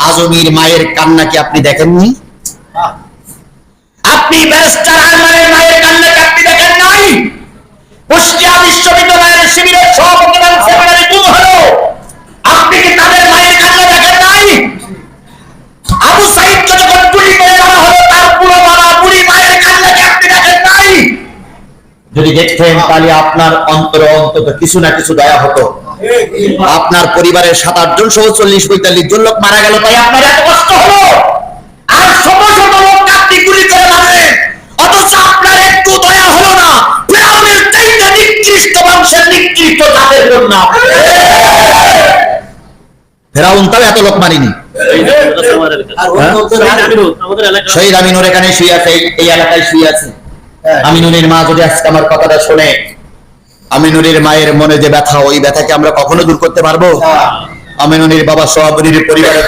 আজমির মায়ের কান্না কি আপনি দেখেননি? আপনি ব্যারিস্টার আরমানের মায়ের কান্না কি আপনি দেখেন নাই? কুষ্টিয়া বিশ্ববিদ্যালয়ের শিবিরের সভাপতি সেমিনারে কি হলো, আপনি কি তাদের মায়ের কান্না দেখেন নাই? আবু সাইদকে যখন গুলি করে মারা হলো, তার পুরো মারা বুড়ি মায়ের কান্না কি আপনি দেখেন নাই? যদি দেখতেন তাহলে আপনার অন্তরে অন্তত কিছু না কিছু দয়া হতো। আপনার পরিবারের 7-8 জন সহ 40-45 জন লোক মারা গেল, তাই আপনার এত কষ্ট হলো। আর শত শত লোক আপনি গুলি করে মারলেন, অথচ আপনার একটু দয়া হলো না। ফিরআউনের চাইতে নিকৃষ্ট বংশের নিকৃষ্ট জাতের জন্য ফিরআউন তাও এত লোক মারিনি। শহীদ আমিনুর এখানে শুয়ে আছে, এই এলাকায় শুয়ে আছে। আমিনুরের মা যদি আজকে আমার কথাটা শুনে, আমিনুরের মায়ের মনে যে ব্যথা, ওই ব্যথাকে আমরা কখনো দূর করতে পারবো? আমিনুরের বাবা সহ আমিনুরের পরিবারের